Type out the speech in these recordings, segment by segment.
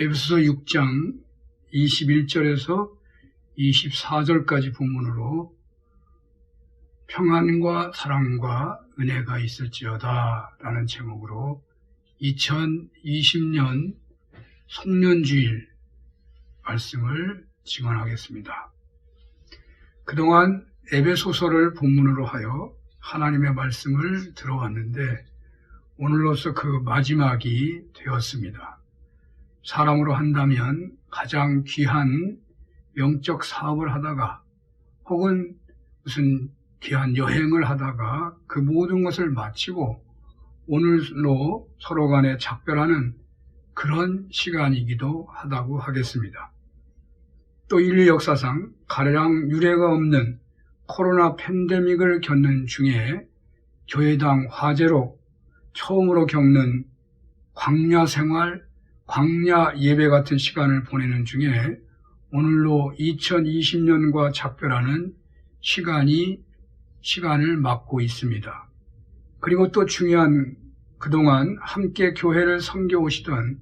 에베소서 6장 21절에서 24절까지 본문으로 평안과 사랑과 은혜가 있을지어다 라는 제목으로 2020년 송년주일 말씀을 증언하겠습니다. 그동안 에베소서를 본문으로 하여 하나님의 말씀을 들어왔는데 오늘로서 그 마지막이 되었습니다. 사람으로 한다면 가장 귀한 영적 사업을 하다가 혹은 무슨 귀한 여행을 하다가 그 모든 것을 마치고 오늘로 서로 간에 작별하는 그런 시간이기도 하다고 하겠습니다. 또 인류 역사상 가장 유례가 없는 코로나 팬데믹을 겪는 중에 교회당 화제로 처음으로 겪는 광야 생활, 광야 예배 같은 시간을 보내는 중에 오늘로 2020년과 작별하는 시간을 맞고 있습니다. 그리고 또 중요한 그동안 함께 교회를 섬겨오시던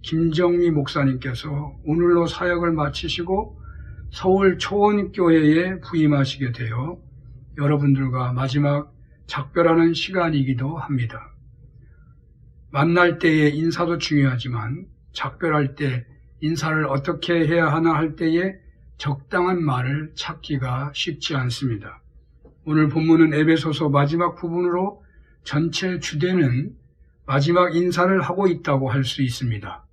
김정미 목사님께서 오늘로 사역을 마치시고 서울 초원교회에 부임하시게 되어 여러분들과 마지막 작별하는 시간이기도 합니다. 만날 때의 인사도 중요하지만 작별할 때 인사를 어떻게 해야 하나 할 때에 적당한 말을 찾기가 쉽지 않습니다. 오늘 본문은 에베소서 마지막 부분으로 전체 주제는 마지막 인사를 하고 있다고 할 수 있습니다.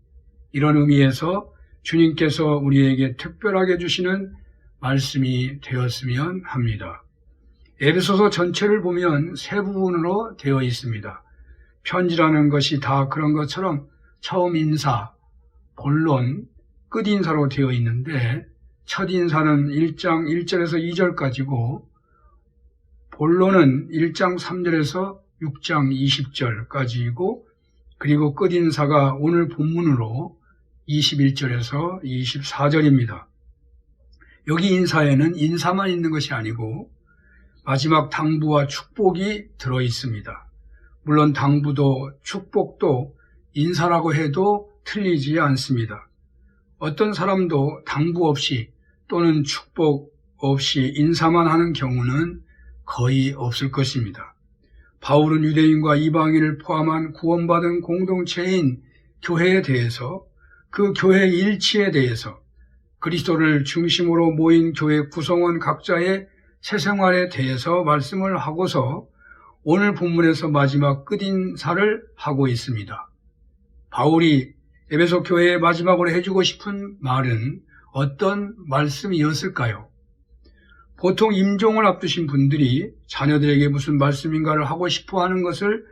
이런 의미에서 주님께서 우리에게 특별하게 주시는 말씀이 되었으면 합니다. 에베소서 전체를 보면 세 부분으로 되어 있습니다. 편지라는 것이 다 그런 것처럼 처음 인사, 본론, 끝 인사로 되어 있는데 첫 인사는 1장 1절에서 2절까지고 본론은 1장 3절에서 6장 20절까지이고 그리고 끝 인사가 오늘 본문으로 21절에서 24절입니다. 여기 인사에는 인사만 있는 것이 아니고 마지막 당부와 축복이 들어 있습니다. 물론 당부도 축복도 인사라고 해도 틀리지 않습니다. 어떤 사람도 당부 없이 또는 축복 없이 인사만 하는 경우는 거의 없을 것입니다. 바울은 유대인과 이방인을 포함한 구원받은 공동체인 교회에 대해서 그 교회의 일치에 대해서 그리스도를 중심으로 모인 교회 구성원 각자의 새 생활에 대해서 말씀을 하고서 오늘 본문에서 마지막 끝인사를 하고 있습니다. 바울이 에베소 교회의 마지막으로 해주고 싶은 말은 어떤 말씀이었을까요? 보통 임종을 앞두신 분들이 자녀들에게 무슨 말씀인가를 하고 싶어 하는 것을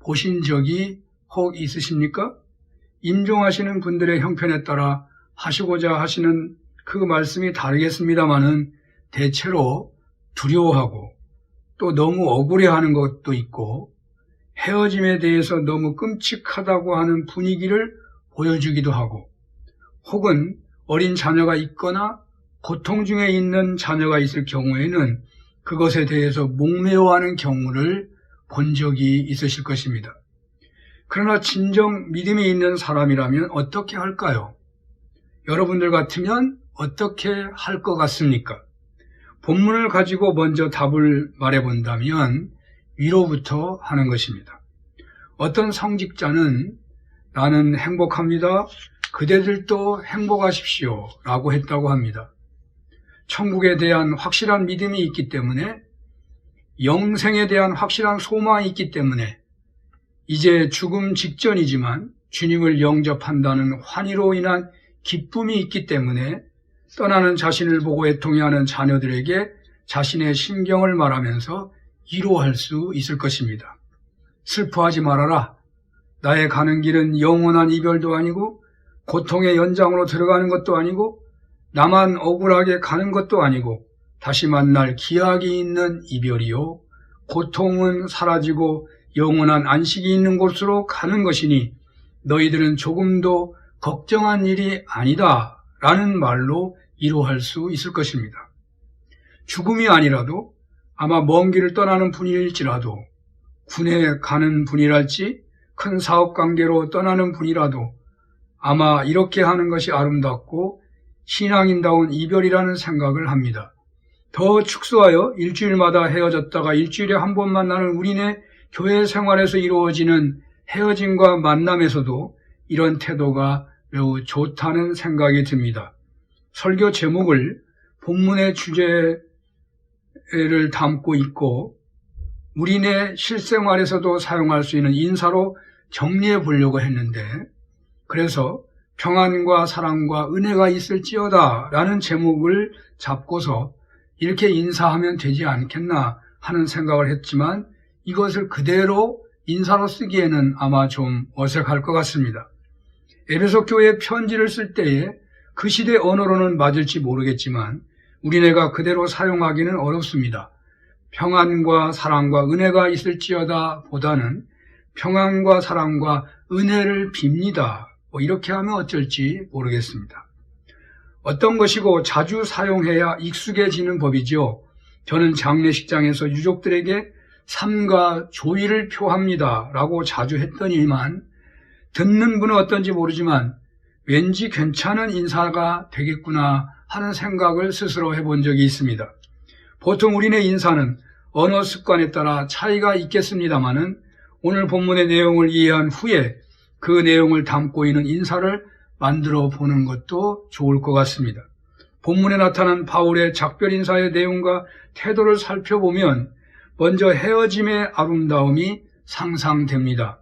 보신 적이 혹 있으십니까? 임종하시는 분들의 형편에 따라 하시고자 하시는 그 말씀이 다르겠습니다마는 대체로 두려워하고 또 너무 억울해하는 것도 있고 헤어짐에 대해서 너무 끔찍하다고 하는 분위기를 보여주기도 하고 혹은 어린 자녀가 있거나 고통 중에 있는 자녀가 있을 경우에는 그것에 대해서 목매어하는 경우를 본 적이 있으실 것입니다. 그러나 진정 믿음이 있는 사람이라면 어떻게 할까요? 여러분들 같으면 어떻게 할 것 같습니까? 본문을 가지고 먼저 답을 말해본다면 위로부터 하는 것입니다. 어떤 성직자는 나는 행복합니다. 그대들도 행복하십시오 라고 했다고 합니다. 천국에 대한 확실한 믿음이 있기 때문에 영생에 대한 확실한 소망이 있기 때문에 이제 죽음 직전이지만 주님을 영접한다는 환희로 인한 기쁨이 있기 때문에 떠나는 자신을 보고 애통해하는 자녀들에게 자신의 심경을 말하면서 위로할 수 있을 것입니다. 슬퍼하지 말아라. 나의 가는 길은 영원한 이별도 아니고 고통의 연장으로 들어가는 것도 아니고 나만 억울하게 가는 것도 아니고 다시 만날 기약이 있는 이별이요. 고통은 사라지고 영원한 안식이 있는 곳으로 가는 것이니 너희들은 조금도 걱정한 일이 아니다 라는 말로 위로할 수 있을 것입니다. 죽음이 아니라도 아마 먼 길을 떠나는 분일지라도 군에 가는 분이랄지 큰 사업 관계로 떠나는 분이라도 아마 이렇게 하는 것이 아름답고 신앙인다운 이별이라는 생각을 합니다. 더 축소하여 일주일마다 헤어졌다가 일주일에 한 번 만나는 우리네 교회 생활에서 이루어지는 헤어짐과 만남에서도 이런 태도가 매우 좋다는 생각이 듭니다. 설교 제목을 본문의 주제를 담고 있고 우리네 실생활에서도 사용할 수 있는 인사로 정리해 보려고 했는데, 그래서 평안과 사랑과 은혜가 있을지어다 라는 제목을 잡고서 이렇게 인사하면 되지 않겠나 하는 생각을 했지만, 이것을 그대로 인사로 쓰기에는 아마 좀 어색할 것 같습니다. 에베소 교회에 편지를 쓸 때에 그 시대 언어로는 맞을지 모르겠지만 우리네가 그대로 사용하기는 어렵습니다. 평안과 사랑과 은혜가 있을지어다 보다는 평안과 사랑과 은혜를 빕니다. 이렇게 하면 어쩔지 모르겠습니다. 어떤 것이고 자주 사용해야 익숙해지는 법이죠. 저는 장례식장에서 유족들에게 삼가 조의를 표합니다 라고 자주 했더니만 듣는 분은 어떤지 모르지만 왠지 괜찮은 인사가 되겠구나 하는 생각을 스스로 해본 적이 있습니다. 보통 우리네 인사는 언어 습관에 따라 차이가 있겠습니다마는 오늘 본문의 내용을 이해한 후에 그 내용을 담고 있는 인사를 만들어 보는 것도 좋을 것 같습니다. 본문에 나타난 바울의 작별 인사의 내용과 태도를 살펴보면 먼저 헤어짐의 아름다움이 상상됩니다.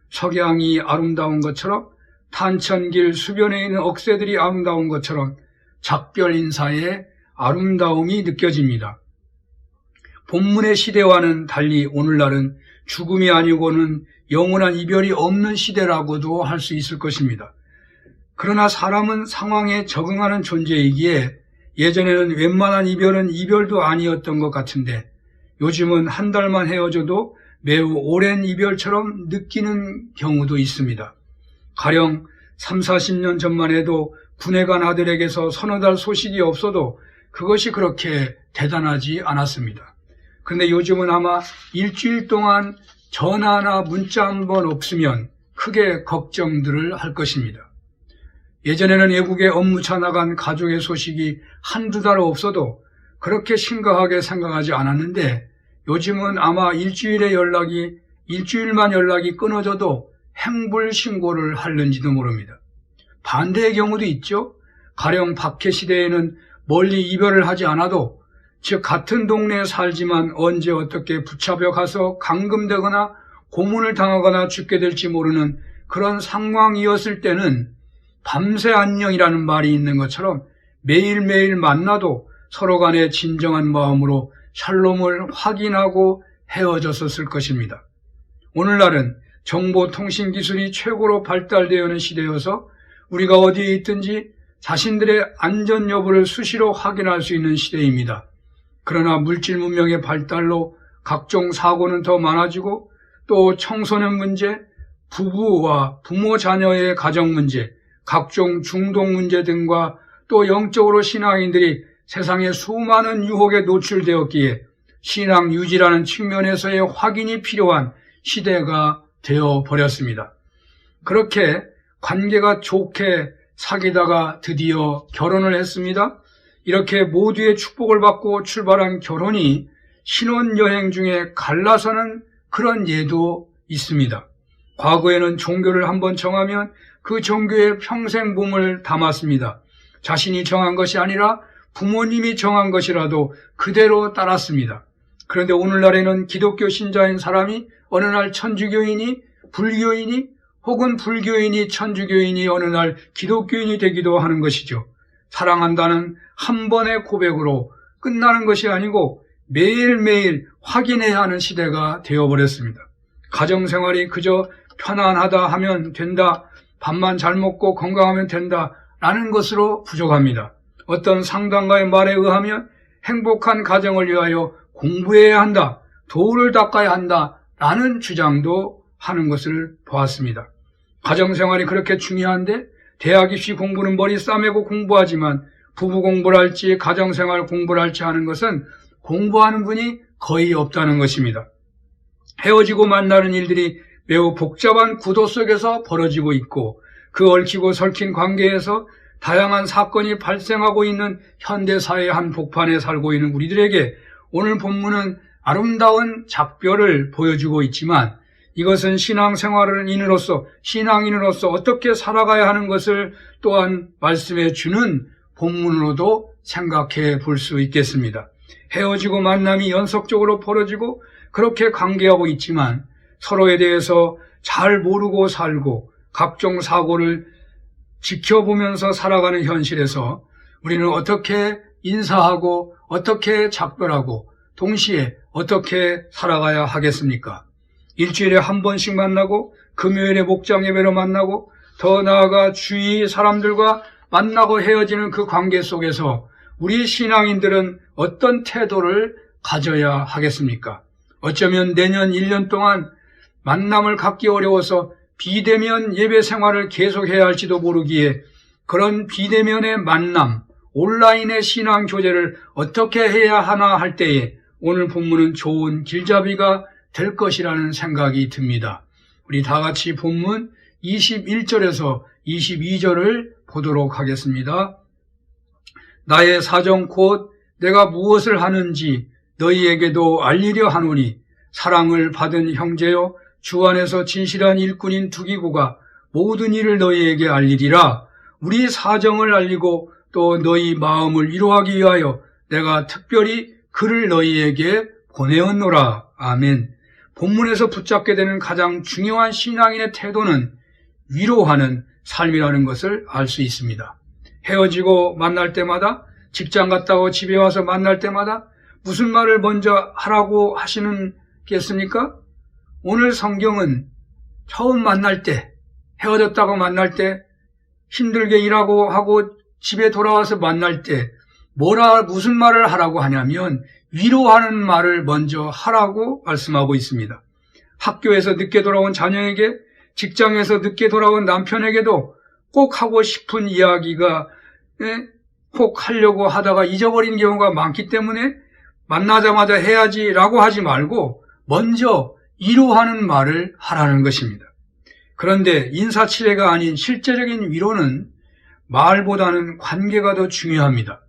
석양이 아름다운 것처럼 탄천길 수변에 있는 억새들이 아름다운 것처럼 작별 인사의 아름다움이 느껴집니다. 본문의 시대와는 달리 오늘날은 죽음이 아니고는 영원한 이별이 없는 시대라고도 할 수 있을 것입니다. 그러나 사람은 상황에 적응하는 존재이기에 예전에는 웬만한 이별은 이별도 아니었던 것 같은데 요즘은 한 달만 헤어져도 매우 오랜 이별처럼 느끼는 경우도 있습니다. 가령 30-40년 전만 해도 군에 간 아들에게서 서너 달 소식이 없어도 그것이 그렇게 대단하지 않았습니다. 그런데 요즘은 아마 일주일 동안 전화나 문자 한 번 없으면 크게 걱정들을 할 것입니다. 예전에는 외국에 업무차 나간 가족의 소식이 한두 달 없어도 그렇게 심각하게 생각하지 않았는데 요즘은 아마 일주일만 연락이 끊어져도 행불 신고를 하는지도 모릅니다. 반대의 경우도 있죠. 가령 박해 시대에는 멀리 이별을 하지 않아도, 즉 같은 동네에 살지만 언제 어떻게 붙잡혀 가서 감금되거나 고문을 당하거나 죽게 될지 모르는 그런 상황이었을 때는 밤새 안녕이라는 말이 있는 것처럼 매일매일 만나도 서로 간에 진정한 마음으로 샬롬을 확인하고 헤어졌었을 것입니다. 오늘날은 정보통신기술이 최고로 발달되어 있는 시대여서 우리가 어디에 있든지 자신들의 안전 여부를 수시로 확인할 수 있는 시대입니다. 그러나 물질 문명의 발달로 각종 사고는 더 많아지고 또 청소년 문제, 부부와 부모 자녀의 가정 문제, 각종 중독 문제 등과 또 영적으로 신앙인들이 세상의 수많은 유혹에 노출되었기에 신앙 유지라는 측면에서의 확인이 필요한 시대가 되어버렸습니다. 그렇게 관계가 좋게 사귀다가 드디어 결혼을 했습니다. 이렇게 모두의 축복을 받고 출발한 결혼이 신혼여행 중에 갈라서는 그런 예도 있습니다. 과거에는 종교를 한번 정하면 그 종교에 평생 몸을 담았습니다. 자신이 정한 것이 아니라 부모님이 정한 것이라도 그대로 따랐습니다. 그런데 오늘날에는 기독교 신자인 사람이 어느 날 천주교인이 불교인이 혹은 불교인이 천주교인이 어느 날 기독교인이 되기도 하는 것이죠. 사랑한다는 한 번의 고백으로 끝나는 것이 아니고 매일매일 확인해야 하는 시대가 되어버렸습니다. 가정생활이 그저 편안하다 하면 된다, 밥만 잘 먹고 건강하면 된다 라는 것으로 부족합니다. 어떤 상담가의 말에 의하면 행복한 가정을 위하여 공부해야 한다, 도를 닦아야 한다 라는 주장도 하는 것을 보았습니다. 가정생활이 그렇게 중요한데 대학 입시 공부는 머리 싸매고 공부하지만 부부 공부를 할지 가정생활 공부를 할지 하는 것은 공부하는 분이 거의 없다는 것입니다. 헤어지고 만나는 일들이 매우 복잡한 구도 속에서 벌어지고 있고 그 얽히고 설킨 관계에서 다양한 사건이 발생하고 있는 현대사회의 한 복판에 살고 있는 우리들에게 오늘 본문은 아름다운 작별을 보여주고 있지만 이것은 신앙인으로서 어떻게 살아가야 하는 것을 또한 말씀해 주는 본문으로도 생각해 볼 수 있겠습니다. 헤어지고 만남이 연속적으로 벌어지고 그렇게 관계하고 있지만 서로에 대해서 잘 모르고 살고 각종 사고를 지켜보면서 살아가는 현실에서 우리는 어떻게 인사하고 어떻게 작별하고 동시에 어떻게 살아가야 하겠습니까? 일주일에 한 번씩 만나고 금요일에 목장 예배로 만나고 더 나아가 주위 사람들과 만나고 헤어지는 그 관계 속에서 우리 신앙인들은 어떤 태도를 가져야 하겠습니까? 어쩌면 내년 1년 동안 만남을 갖기 어려워서 비대면 예배 생활을 계속해야 할지도 모르기에 그런 비대면의 만남, 온라인의 신앙 교제를 어떻게 해야 하나 할 때에 오늘 본문은 좋은 길잡이가 될 것이라는 생각이 듭니다. 우리 다 같이 본문 21절에서 22절을 보도록 하겠습니다. 나의 사정 곧 내가 무엇을 하는지 너희에게도 알리려 하노니 사랑을 받은 형제여 주 안에서 진실한 일꾼인 두기고가 모든 일을 너희에게 알리리라. 우리 사정을 알리고 또 너희 마음을 위로하기 위하여 내가 특별히 그를 너희에게 보내었노라. 아멘. 본문에서 붙잡게 되는 가장 중요한 신앙인의 태도는 위로하는 삶이라는 것을 알 수 있습니다. 헤어지고 만날 때마다 직장 갔다 오 집에 와서 만날 때마다 무슨 말을 먼저 하라고 하시겠습니까? 오늘 성경은 처음 만날 때, 헤어졌다고 만날 때, 힘들게 일하고 하고 집에 돌아와서 만날 때 무슨 말을 하라고 하냐면 위로하는 말을 먼저 하라고 말씀하고 있습니다. 학교에서 늦게 돌아온 자녀에게, 직장에서 늦게 돌아온 남편에게도 꼭 하고 싶은 이야기가 꼭 하려고 하다가 잊어버린 경우가 많기 때문에 만나자마자 해야지라고 하지 말고 먼저 위로하는 말을 하라는 것입니다. 그런데 인사치레가 아닌 실제적인 위로는 말보다는 관계가 더 중요합니다.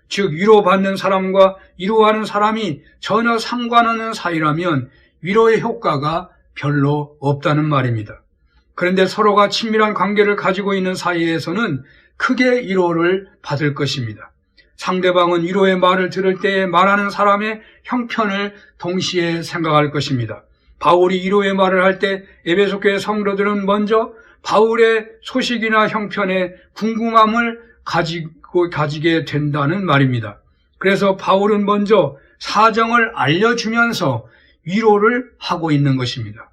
즉 위로받는 사람과 위로하는 사람이 전혀 상관없는 사이라면 위로의 효과가 별로 없다는 말입니다. 그런데 서로가 친밀한 관계를 가지고 있는 사이에서는 크게 위로를 받을 것입니다. 상대방은 위로의 말을 들을 때 말하는 사람의 형편을 동시에 생각할 것입니다. 바울이 위로의 말을 할 때 에베소 교회 성도들은 먼저 바울의 소식이나 형편에 궁금함을 가지게 된다는 말입니다. 그래서 바울은 먼저 사정을 알려주면서 위로를 하고 있는 것입니다.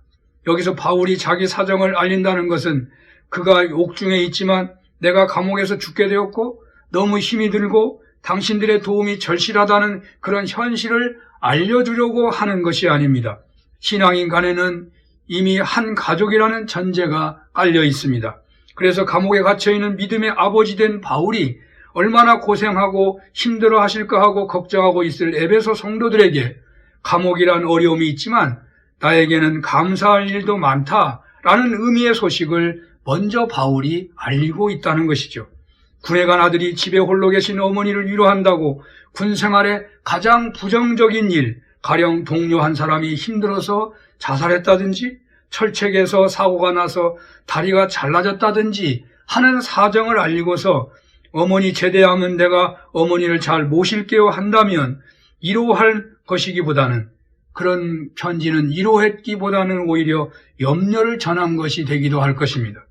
여기서 바울이 자기 사정을 알린다는 것은 그가 옥중에 있지만 내가 감옥에서 죽게 되었고 너무 힘이 들고 당신들의 도움이 절실하다는 그런 현실을 알려주려고 하는 것이 아닙니다. 신앙인 간에는 이미 한 가족이라는 전제가 깔려 있습니다. 그래서 감옥에 갇혀있는 믿음의 아버지 된 바울이 얼마나 고생하고 힘들어 하실까 하고 걱정하고 있을 에베소 성도들에게 감옥이란 어려움이 있지만 나에게는 감사할 일도 많다라는 의미의 소식을 먼저 바울이 알리고 있다는 것이죠. 군에 간 아들이 집에 홀로 계신 어머니를 위로한다고 군 생활의 가장 부정적인 일, 가령 동료 한 사람이 힘들어서 자살했다든지 철책에서 사고가 나서 다리가 잘라졌다든지 하는 사정을 알리고서 어머니 제대하면 내가 어머니를 잘 모실게요 한다면 위로할 것이기보다는 그런 편지는 위로했기보다는 오히려 염려를 전한 것이 되기도 할 것입니다.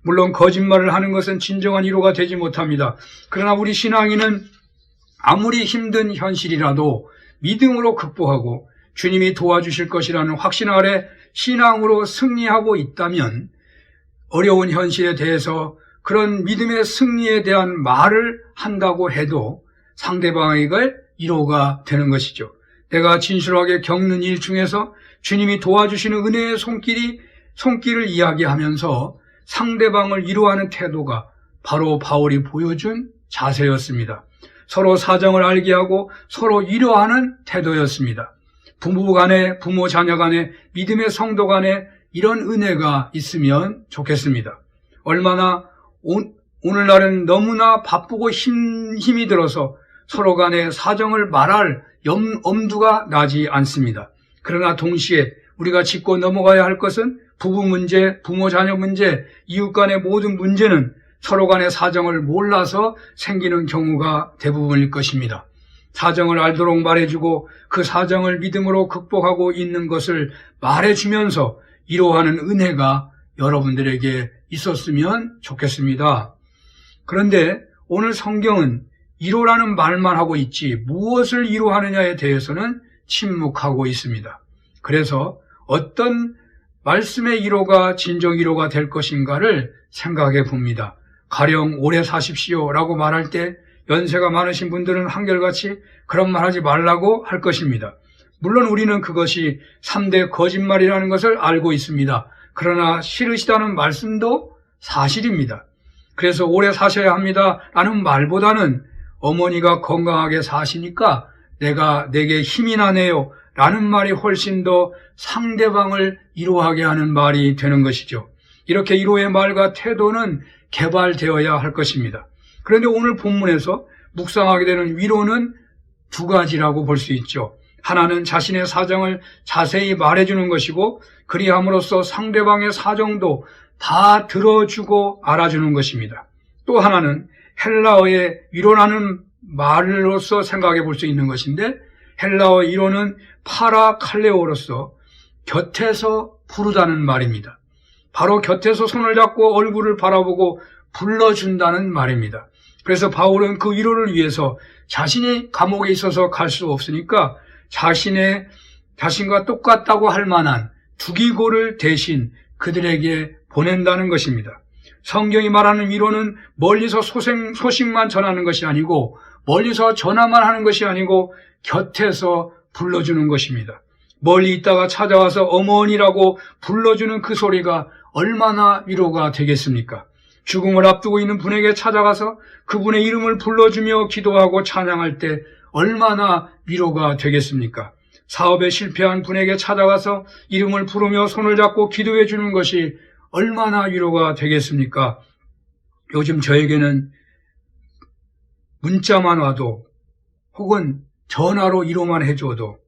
물론 거짓말을 하는 것은 진정한 위로가 되지 못합니다. 그러나 우리 신앙인은 아무리 힘든 현실이라도 믿음으로 극복하고 주님이 도와주실 것이라는 확신 아래 신앙으로 승리하고 있다면 어려운 현실에 대해서 그런 믿음의 승리에 대한 말을 한다고 해도 상대방에게 위로가 되는 것이죠. 내가 진실하게 겪는 일 중에서 주님이 도와주시는 은혜의 손길을 이야기하면서 상대방을 위로하는 태도가 바로 바울이 보여준 자세였습니다. 서로 사정을 알게 하고 서로 위로하는 태도였습니다. 부부 간에, 부모 자녀 간에, 믿음의 성도 간에 이런 은혜가 있으면 좋겠습니다. 얼마나 오늘날은 너무나 바쁘고 힘이 들어서 서로 간에 사정을 말할 엄두가 나지 않습니다. 그러나 동시에 우리가 짚고 넘어가야 할 것은 부부 문제, 부모 자녀 문제, 이웃 간의 모든 문제는 서로 간의 사정을 몰라서 생기는 경우가 대부분일 것입니다. 사정을 알도록 말해주고 그 사정을 믿음으로 극복하고 있는 것을 말해주면서 위로하는 은혜가 여러분들에게 있었으면 좋겠습니다. 그런데 오늘 성경은 위로라는 말만 하고 있지 무엇을 위로하느냐에 대해서는 침묵하고 있습니다. 그래서 어떤 말씀의 위로가 진정 위로가 될 것인가를 생각해 봅니다. 가령 오래 사십시오 라고 말할 때 연세가 많으신 분들은 한결같이 그런 말 하지 말라고 할 것입니다. 물론 우리는 그것이 3대 거짓말이라는 것을 알고 있습니다. 그러나 싫으시다는 말씀도 사실입니다. 그래서 오래 사셔야 합니다 라는 말보다는 어머니가 건강하게 사시니까 내게 힘이 나네요 라는 말이 훨씬 더 상대방을 위로하게 하는 말이 되는 것이죠. 이렇게 위로의 말과 태도는 개발되어야 할 것입니다. 그런데 오늘 본문에서 묵상하게 되는 위로는 두 가지라고 볼 수 있죠. 하나는 자신의 사정을 자세히 말해주는 것이고 그리함으로써 상대방의 사정도 다 들어주고 알아주는 것입니다. 또 하나는 헬라어의 위로라는 말로서 생각해 볼 수 있는 것인데 헬라어 위로는 파라칼레오로서 곁에서 부르다는 말입니다. 바로 곁에서 손을 잡고 얼굴을 바라보고 불러준다는 말입니다. 그래서 바울은 그 위로를 위해서 자신이 감옥에 있어서 갈 수 없으니까 자신과 똑같다고 할 만한 두기고를 대신 그들에게 보낸다는 것입니다. 성경이 말하는 위로는 멀리서 소식만 전하는 것이 아니고 멀리서 전화만 하는 것이 아니고 곁에서 불러주는 것입니다. 멀리 있다가 찾아와서 어머니라고 불러주는 그 소리가 얼마나 위로가 되겠습니까? 죽음을 앞두고 있는 분에게 찾아가서 그분의 이름을 불러주며 기도하고 찬양할 때 얼마나 위로가 되겠습니까? 사업에 실패한 분에게 찾아가서 이름을 부르며 손을 잡고 기도해 주는 것이 얼마나 위로가 되겠습니까? 요즘 저에게는 문자만 와도 혹은 전화로 위로만 해줘도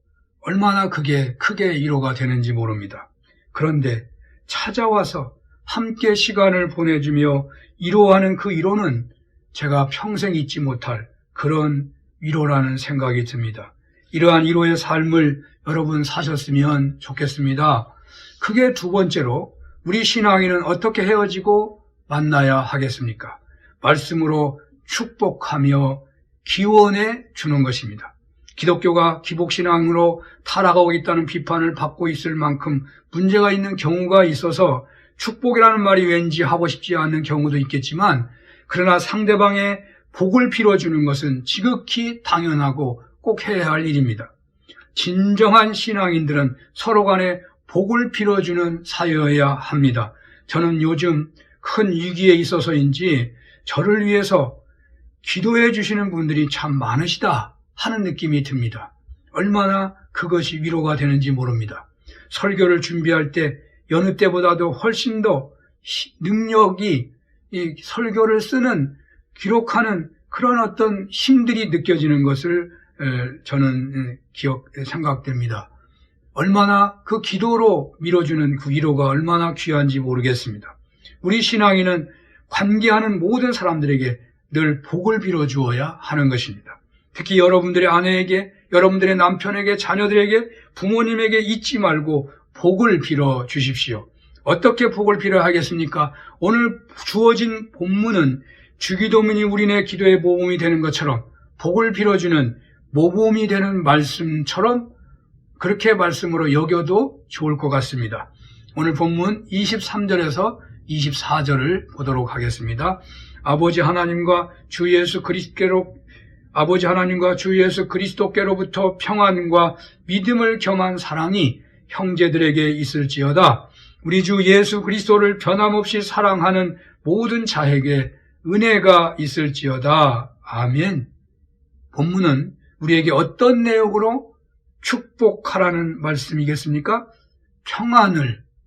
얼마나 그게 크게 위로가 되는지 모릅니다. 그런데 찾아와서 함께 시간을 보내주며 위로하는 그 위로는 제가 평생 잊지 못할 그런 위로라는 생각이 듭니다. 이러한 위로의 삶을 여러분 사셨으면 좋겠습니다. 크게 두 번째로 우리 신앙인은 어떻게 헤어지고 만나야 하겠습니까? 말씀으로 축복하며 기원해 주는 것입니다. 기독교가 기복신앙으로 타락하고 있다는 비판을 받고 있을 만큼 문제가 있는 경우가 있어서 축복이라는 말이 왠지 하고 싶지 않은 경우도 있겠지만 그러나 상대방의 복을 빌어주는 것은 지극히 당연하고 꼭 해야 할 일입니다. 진정한 신앙인들은 서로 간에 복을 빌어주는 사여야 합니다. 저는 요즘 큰 위기에 있어서인지 저를 위해서 기도해 주시는 분들이 참 많으시다 하는 느낌이 듭니다. 얼마나 그것이 위로가 되는지 모릅니다. 설교를 준비할 때 여느 때보다도 훨씬 더 능력이 이 설교를 쓰는 기록하는 그런 어떤 힘들이 느껴지는 것을 저는 생각됩니다. 얼마나 그 기도로 밀어주는 그 위로가 얼마나 귀한지 모르겠습니다. 우리 신앙인은 관계하는 모든 사람들에게 늘 복을 빌어주어야 하는 것입니다. 특히 여러분들의 아내에게, 여러분들의 남편에게, 자녀들에게, 부모님에게 잊지 말고 복을 빌어 주십시오. 어떻게 복을 빌어야 하겠습니까? 오늘 주어진 본문은 주기도문이 우리네 기도의 모범이 되는 것처럼 복을 빌어주는 모범이 되는 말씀처럼 그렇게 말씀으로 여겨도 좋을 것 같습니다. 오늘 본문 23절에서 24절을 보도록 하겠습니다. 아버지 하나님과 주 예수 그리스도께로부터 평안과 믿음을 겸한 사랑이 형제들에게 있을지어다. 우리 주 예수 그리스도를 변함없이 사랑하는 모든 자에게 은혜가 있을지어다. 아멘. 본문은 우리에게 어떤 내용으로 축복하라는 말씀이겠습니까?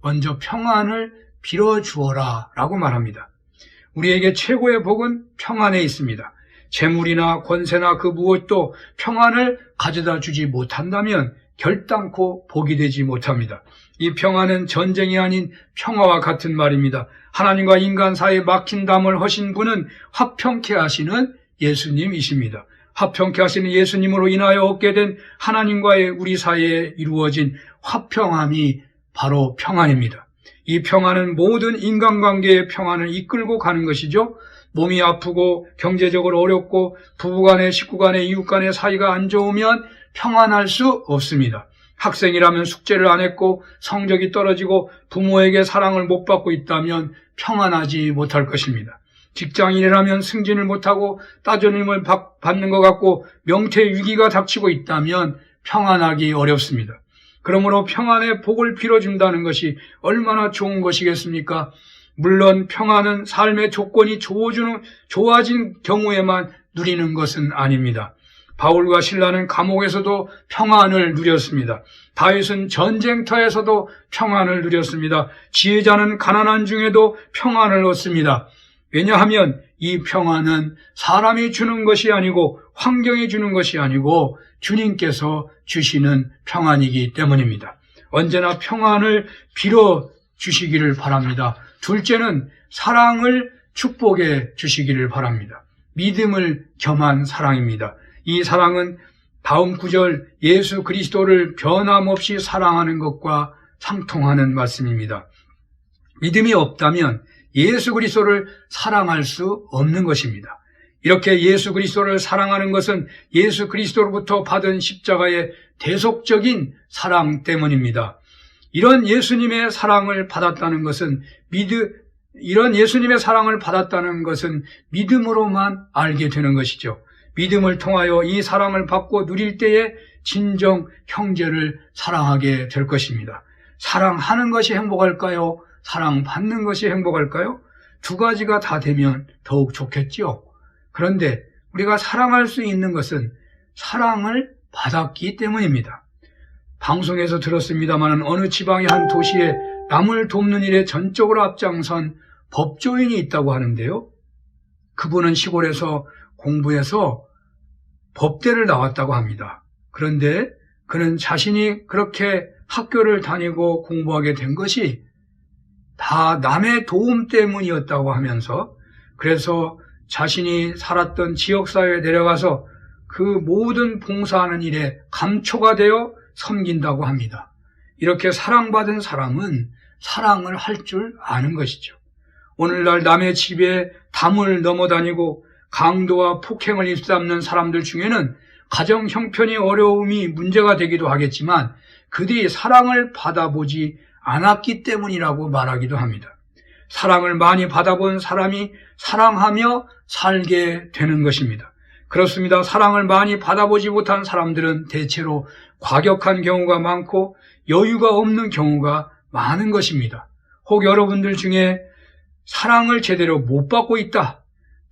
먼저 평안을 빌어주어라 라고 말합니다. 우리에게 최고의 복은 평안에 있습니다. 재물이나 권세나 그 무엇도 평안을 가져다 주지 못한다면 결단코 복이 되지 못합니다. 이 평안은 전쟁이 아닌 평화와 같은 말입니다. 하나님과 인간 사이에 막힌 담을 허신 분은 화평케 하시는 예수님이십니다. 화평케 하시는 예수님으로 인하여 얻게 된 하나님과의 우리 사이에 이루어진 화평함이 바로 평안입니다. 이 평안은 모든 인간관계의 평안을 이끌고 가는 것이죠. 몸이 아프고 경제적으로 어렵고 부부간에 식구간에 이웃간의 사이가 안 좋으면 평안할 수 없습니다. 학생이라면 숙제를 안 했고 성적이 떨어지고 부모에게 사랑을 못 받고 있다면 평안하지 못할 것입니다. 직장인이라면 승진을 못하고 따돌림을 받는 것 같고 명퇴 위기가 닥치고 있다면 평안하기 어렵습니다. 그러므로 평안의 복을 빌어준다는 것이 얼마나 좋은 것이겠습니까? 물론 평안은 삶의 조건이 좋아진 경우에만 누리는 것은 아닙니다. 바울과 신라는 감옥에서도 평안을 누렸습니다. 다윗은 전쟁터에서도 평안을 누렸습니다. 지혜자는 가난한 중에도 평안을 얻습니다. 왜냐하면 이 평안은 사람이 주는 것이 아니고 환경이 주는 것이 아니고 주님께서 주시는 평안이기 때문입니다. 언제나 평안을 빌어 주시기를 바랍니다. 둘째는 사랑을 축복해 주시기를 바랍니다. 믿음을 겸한 사랑입니다. 이 사랑은 다음 구절 예수 그리스도를 변함없이 사랑하는 것과 상통하는 말씀입니다. 믿음이 없다면 예수 그리스도를 사랑할 수 없는 것입니다. 이렇게 예수 그리스도를 사랑하는 것은 예수 그리스도로부터 받은 십자가의 대속적인 사랑 때문입니다. 이런 예수님의 사랑을 받았다는 것은 믿음으로만 알게 되는 것이죠. 믿음을 통하여 이 사랑을 받고 누릴 때에 진정 형제를 사랑하게 될 것입니다. 사랑하는 것이 행복할까요? 사랑받는 것이 행복할까요? 두 가지가 다 되면 더욱 좋겠죠. 그런데 우리가 사랑할 수 있는 것은 사랑을 받았기 때문입니다. 방송에서 들었습니다만 어느 지방의 한 도시에 남을 돕는 일에 전적으로 앞장선 법조인이 있다고 하는데요. 그분은 시골에서 공부해서 법대를 나왔다고 합니다. 그런데 그는 자신이 그렇게 학교를 다니고 공부하게 된 것이 다 남의 도움 때문이었다고 하면서 그래서 자신이 살았던 지역사회에 내려가서 그 모든 봉사하는 일에 감초가 되어 섬긴다고 합니다. 이렇게 사랑받은 사람은 사랑을 할 줄 아는 것이죠. 오늘날 남의 집에 담을 넘어다니고 강도와 폭행을 일삼는 사람들 중에는 가정 형편이 어려움이 문제가 되기도 하겠지만 그들이 사랑을 받아보지 않았기 때문이라고 말하기도 합니다. 사랑을 많이 받아본 사람이 사랑하며 살게 되는 것입니다. 그렇습니다. 사랑을 많이 받아보지 못한 사람들은 대체로 과격한 경우가 많고 여유가 없는 경우가 많은 것입니다. 혹 여러분들 중에 사랑을 제대로 못 받고 있다.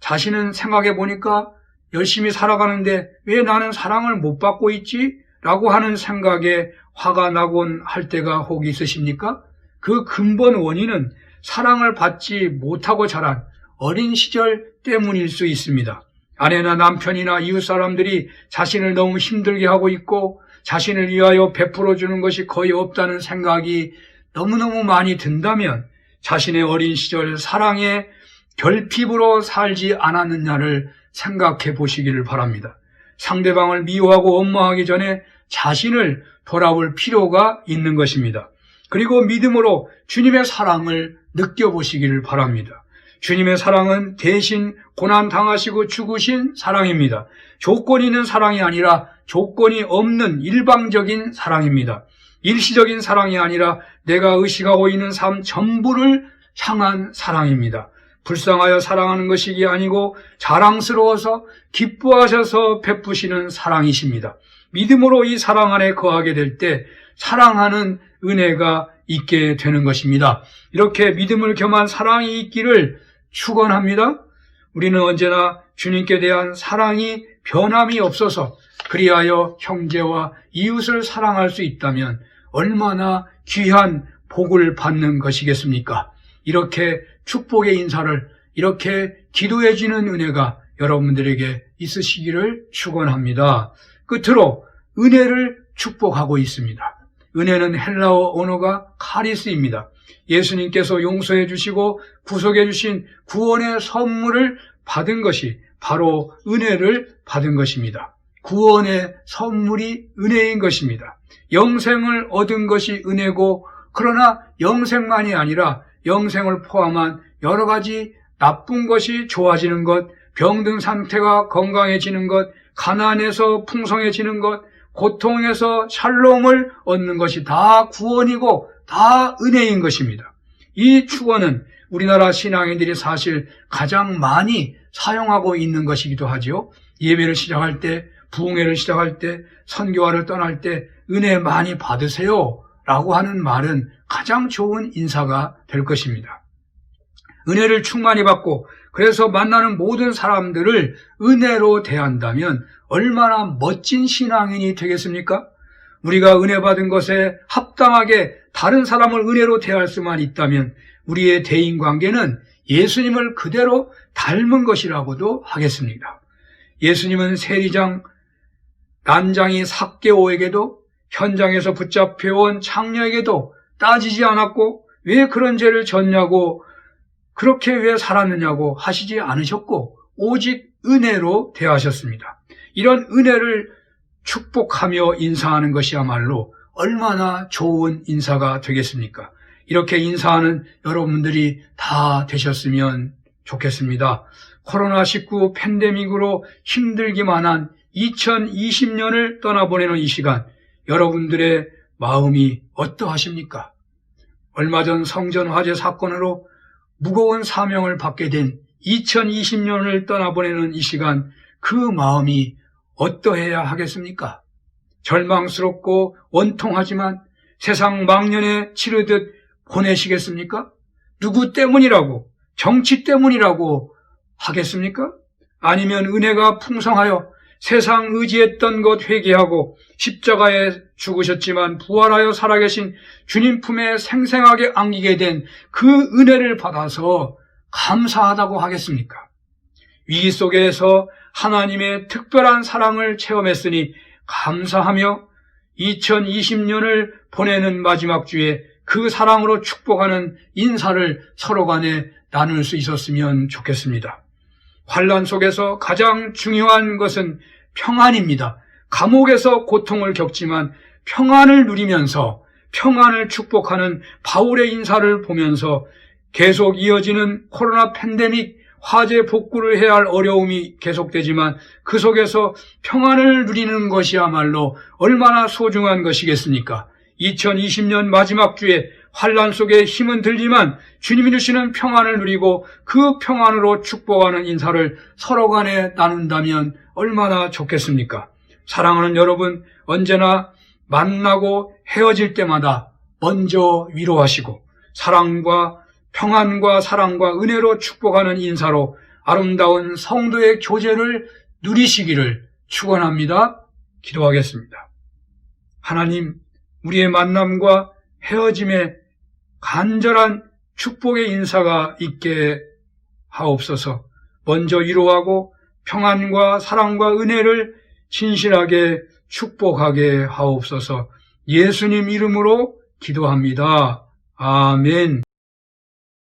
자신은 생각해 보니까 열심히 살아가는데 왜 나는 사랑을 못 받고 있지? 라고 하는 생각에 화가 나곤 할 때가 혹 있으십니까? 그 근본 원인은 사랑을 받지 못하고 자란 어린 시절 때문일 수 있습니다. 아내나 남편이나 이웃 사람들이 자신을 너무 힘들게 하고 있고 자신을 위하여 베풀어주는 것이 거의 없다는 생각이 너무너무 많이 든다면 자신의 어린 시절 사랑의 결핍으로 살지 않았느냐를 생각해 보시기를 바랍니다. 상대방을 미워하고 원망하기 전에 자신을 돌아볼 필요가 있는 것입니다. 그리고 믿음으로 주님의 사랑을 느껴보시기를 바랍니다. 주님의 사랑은 대신 고난당하시고 죽으신 사랑입니다. 조건이 있는 사랑이 아니라 조건이 없는 일방적인 사랑입니다. 일시적인 사랑이 아니라 내가 의식하고 있는 삶 전부를 향한 사랑입니다. 불쌍하여 사랑하는 것이 아니고 자랑스러워서 기뻐하셔서 베푸시는 사랑이십니다. 믿음으로 이 사랑 안에 거하게 될 때 사랑하는 은혜가 있게 되는 것입니다. 이렇게 믿음을 겸한 사랑이 있기를 축원합니다. 우리는 언제나 주님께 대한 사랑이 변함이 없어서 그리하여 형제와 이웃을 사랑할 수 있다면 얼마나 귀한 복을 받는 것이겠습니까? 이렇게 축복의 인사를 이렇게 기도해지는 은혜가 여러분들에게 있으시기를 축원합니다. 끝으로 은혜를 축복하고 있습니다. 은혜는 헬라어 언어가 카리스입니다. 예수님께서 용서해 주시고 구속해 주신 구원의 선물을 받은 것이 바로 은혜를 받은 것입니다. 구원의 선물이 은혜인 것입니다. 영생을 얻은 것이 은혜고, 그러나 영생만이 아니라 영생을 포함한 여러 가지 나쁜 것이 좋아지는 것, 병든 상태가 건강해지는 것, 가난에서 풍성해지는 것, 고통에서 샬롬을 얻는 것이 다 구원이고 다 은혜인 것입니다. 이 축원은 우리나라 신앙인들이 사실 가장 많이 사용하고 있는 것이기도 하죠. 예배를 시작할 때, 부흥회를 시작할 때, 선교화를 떠날 때 은혜 많이 받으세요 라고 하는 말은 가장 좋은 인사가 될 것입니다. 은혜를 충만히 받고 그래서 만나는 모든 사람들을 은혜로 대한다면 얼마나 멋진 신앙인이 되겠습니까? 우리가 은혜 받은 것에 합당하게 다른 사람을 은혜로 대할 수만 있다면 우리의 대인관계는 예수님을 그대로 닮은 것이라고도 하겠습니다. 예수님은 세리장 난장이 삭개오에게도 현장에서 붙잡혀온 창녀에게도 따지지 않았고 왜 그런 죄를 졌냐고, 그렇게 왜 살았느냐고 하시지 않으셨고 오직 은혜로 대하셨습니다. 이런 은혜를 축복하며 인사하는 것이야말로 얼마나 좋은 인사가 되겠습니까? 이렇게 인사하는 여러분들이 다 되셨으면 좋겠습니다. 코로나19 팬데믹으로 힘들기만 한 2020년을 떠나보내는 이 시간, 여러분들의 마음이 어떠하십니까? 얼마 전 성전 화재 사건으로 무거운 사명을 받게 된 2020년을 떠나보내는 이 시간, 그 마음이 어떠해야 하겠습니까? 절망스럽고 원통하지만 세상 망년에 치르듯 보내시겠습니까? 누구 때문이라고, 정치 때문이라고 하겠습니까? 아니면 은혜가 풍성하여 세상 의지했던 것 회개하고 십자가에 죽으셨지만 부활하여 살아계신 주님 품에 생생하게 안기게 된 그 은혜를 받아서 감사하다고 하겠습니까? 위기 속에서 하나님의 특별한 사랑을 체험했으니 감사하며 2020년을 보내는 마지막 주에 그 사랑으로 축복하는 인사를 서로 간에 나눌 수 있었으면 좋겠습니다. 환난 속에서 가장 중요한 것은 평안입니다. 감옥에서 고통을 겪지만 평안을 누리면서 평안을 축복하는 바울의 인사를 보면서 계속 이어지는 코로나 팬데믹 화재 복구를 해야 할 어려움이 계속되지만 그 속에서 평안을 누리는 것이야말로 얼마나 소중한 것이겠습니까? 2020년 마지막 주에 환난 속에 힘은 들지만 주님이 주시는 평안을 누리고 그 평안으로 축복하는 인사를 서로 간에 나눈다면 얼마나 좋겠습니까? 사랑하는 여러분, 언제나 만나고 헤어질 때마다 먼저 위로하시고 사랑과 평안과 사랑과 은혜로 축복하는 인사로 아름다운 성도의 교제를 누리시기를 축원합니다. 기도하겠습니다. 하나님, 우리의 만남과 헤어짐에 간절한 축복의 인사가 있게 하옵소서. 먼저 위로하고 평안과 사랑과 은혜를 진실하게 축복하게 하옵소서. 예수님 이름으로 기도합니다. 아멘.